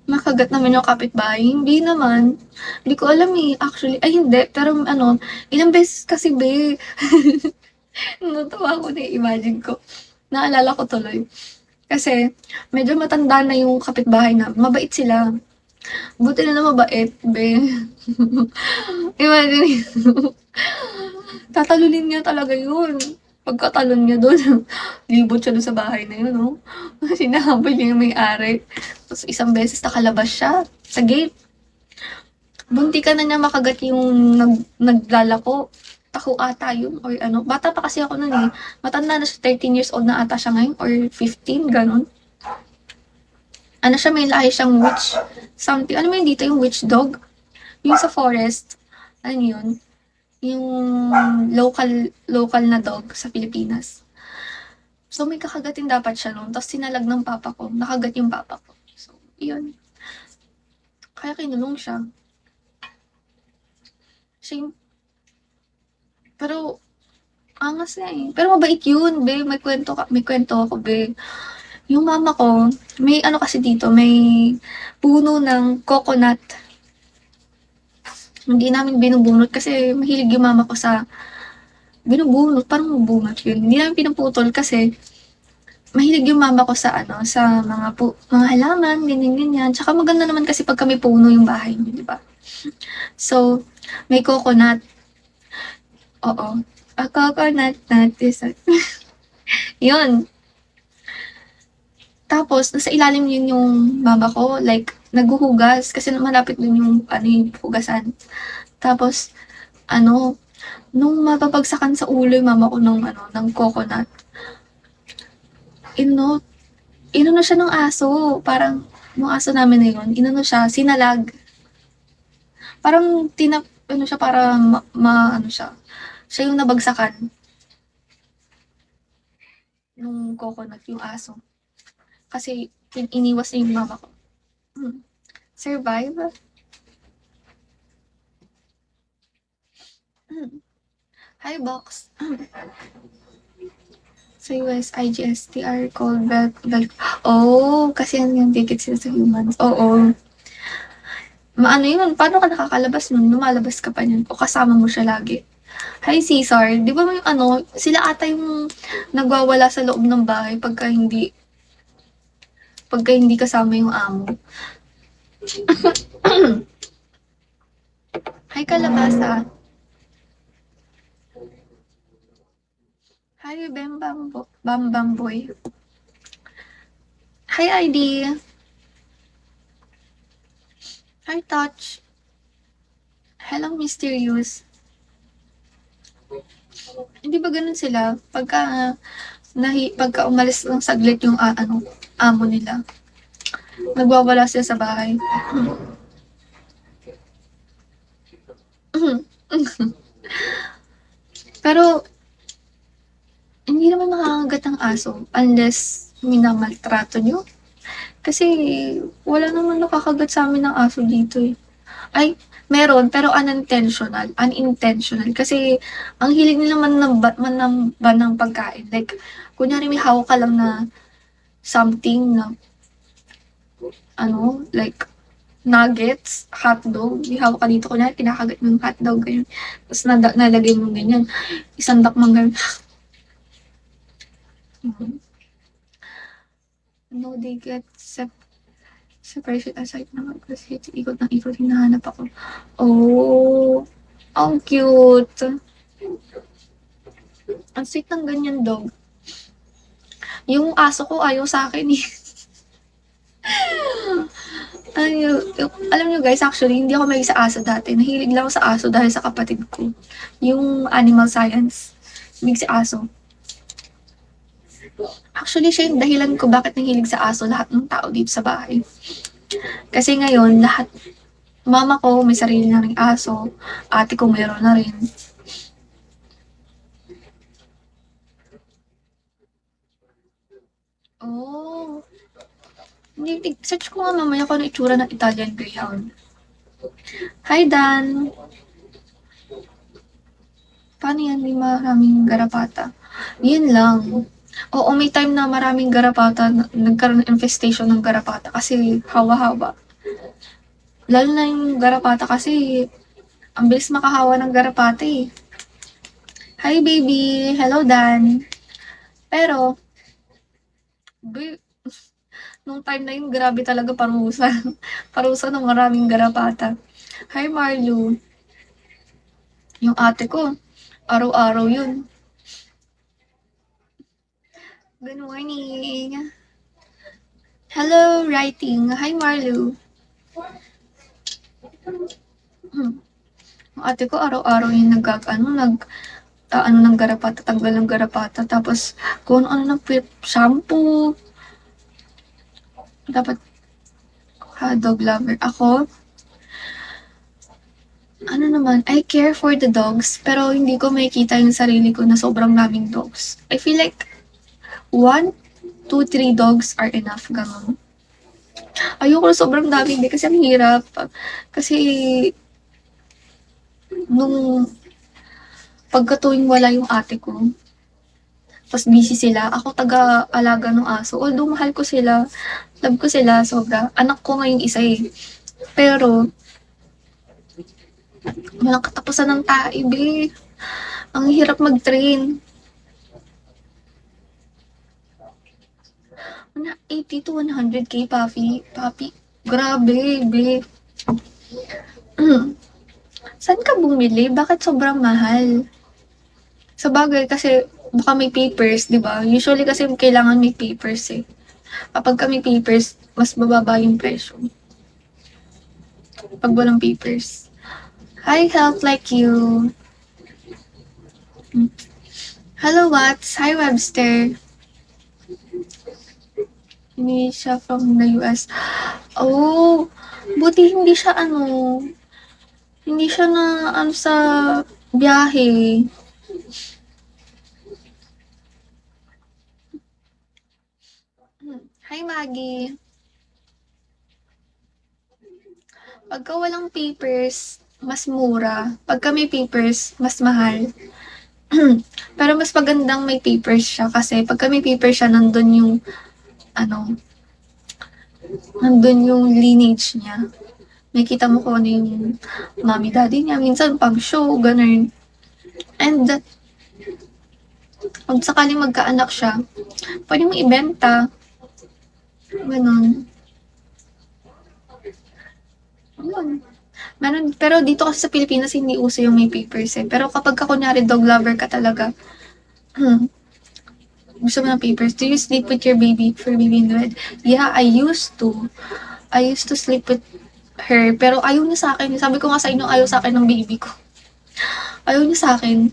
Makagat naman yung kapitbahay. Hindi naman. Hindi ko alam eh. Actually, ay hindi. Pero ano, ilang beses kasi be. Natuwa ako na imagine ko. Naalala ko tuloy. Kasi, medyo matanda na yung kapitbahay na. Mabait sila. Buti na mabait, be. Imagine, tatalunin niya talaga yun. Pagkatalon niya doon, libot siya doon sa bahay na yun, no? Sinahabol niya yung may-ari. Tapos isang beses nakalabas siya sa gate. Bunti ka na niya makagat yung naglalako. Tako ata yun, or ano. Bata pa kasi ako nun eh. Matanda na siya, 13 years old na ata siya ngayon, or 15, ganun. Ano siya, may lahi siyang witch. Something, ano mo yun dito, yung witch dog? Yung sa forest. Ano yun? Yung local na dog sa Pilipinas. So, may kakagatin dapat siya noon. Tapos, sinalag ng papa ko. Nakagat yung papa ko. So, yun. Kaya kinulong siya. Siya yung... Pero, angas na eh. Pero mabait yun, be. May kwento ako, be. Yung mama ko, may ano kasi dito, may puno ng coconut. Hindi namin binubunot kasi mahilig yung mama ko sa binubunot, parang mabunot yun. Hindi namin pinuputol kasi mahilig yung mama ko sa ano, sa mga halaman, ganyan-ganyan. Tsaka maganda naman kasi pag kami puno yung bahay niyo, di ba? So, may coconut. Oo. A coconut nut is a... Yun. Tapos, nasa ilalim yun yung mama ko. Like, naghuhugas. Kasi malapit dun yung, ano, yung hugasan. Tapos, ano, nung mapapagsakan sa ulo yung mama ko ng, ano, ng coconut, ino, inano siya ng aso. Parang, yung aso namin na yun, inano siya, sinalag. Parang, ano siya, para, ano siya, siya yung nabagsakan nung coconut, yung aso. Kasi, iniwas niya yung mama ko. Survive? Hi, Box. Sa US, IGST are called Oh, kasi yan yung ticket sila sa humans. Oo. Maano yun? Paano ka nakakalabas nun? Lumalabas ka pa niyan? O kasama mo siya lagi? Hi, Caesar. Di ba may ano, sila ata yung nagwawala sa loob ng bahay pagka hindi kasama yung amo. Hi, Kalabasa. Hi, Bambang Boy. Hi, ID. Hi, Touch. Hello, Mysterious. Hindi ba ganun sila? Pagka umalis ng saglit yung amo nila. Nagwawala sila sa bahay. Pero, hindi naman nakakagat ng aso unless minamaltrato nyo. Kasi, wala naman nakakagat sa amin ng aso dito eh. Ay, meron, pero unintentional. Kasi, ang hilig nila man ng pagkain. Like, kunyari may hawak ka lang na something na, like, nuggets, hotdog, may hawak ka dito, kunyari, kinakagat mo yung hotdog, ganyan. Tapos, nalagay mo ganyan. Isang dakmang ganyan. No, they get separation aside naman kasi ikot ng ikot, hinahanap ako. Oh, ang cute. Ang sweet ng ganyan dog. Yung aso ko ayaw sa akin eh. Alam nyo guys, actually, hindi ako may sa aso dati. Nahilig lang ako sa aso dahil sa kapatid ko. Yung animal science. Big sa aso. Actually, siya yung dahilan ko bakit nahilig sa aso lahat ng tao dito sa bahay. Kasi ngayon, mama ko may sarili na ring aso, ate ko meron na rin. Oh. Search ko nga mamaya kung ano itsura ng Italian Greyhound. Hi, Dan! Paano yan? May maraming garapata. Yun lang. Oo, may time na maraming garapata, nagkaroon ng infestation ng garapata kasi hawa-hawa. Lalo na yung garapata kasi, ang bilis makahawa ng garapata eh. Hi baby! Hello Dan! Pero, nung time na yun, grabe talaga parusa. Parusa ng maraming garapata. Hi Marlu! Yung ate ko, araw-araw yun. Good morning! Hello, writing. Hi Marlu! Yung ate ko araw-araw yung ano ng garapata, tanggal ng garapata, tapos kung ano ng shampoo. Dapat dog lover. Ako, ano naman, I care for the dogs, pero hindi ko makikita yung sarili ko na sobrang daming dogs. I feel like 1, 2, 3 dogs are enough, gano'n. Ayoko na sobrang dami, hindi kasi ang hirap. Kasi, nung pagkatuwing wala yung ate ko, tapos busy sila, ako taga-alaga ng aso. Although mahal ko sila, love ko sila, sobra. Anak ko ngayong isa eh. Pero, walang katapusan ng taib eh. Ang hirap mag-train. 80 to 100k, Papi. Grabe, be. Saan ka bumili? Bakit sobrang mahal? Sa bagay kasi baka may papers, di ba? Usually kasi kailangan may papers eh. Kapag may papers, mas bababa yung presyo. Pag walang papers. Hi, health like you. Hello, Watts. Hi, Webster. Hindi siya from the US. Oh, buti hindi siya hindi siya na sa biyahe. Hi, Maggie. Pagka walang papers, mas mura. Pagka may papers, mas mahal. Pero mas magandang may papers siya kasi pagka may papers siya, nandun yung nandun yung lineage niya. Makita mo kung ano yung mommy daddy niya. Minsan pag show, ganun. And kung sakaling magkaanak siya, pwede mo ibenta. Ganun. Yun. Meron, pero dito kasi sa Pilipinas, hindi uso yung may papers eh. Pero kapag kunyari dog lover ka talaga, gusto mo ng papers, do you sleep with your baby for baby in the bed? Yeah, I used to. I used to sleep with her, pero ayaw niya sa akin. Sabi ko nga sa inyo, ayaw sa akin ng baby ko. Ayaw niya sa akin.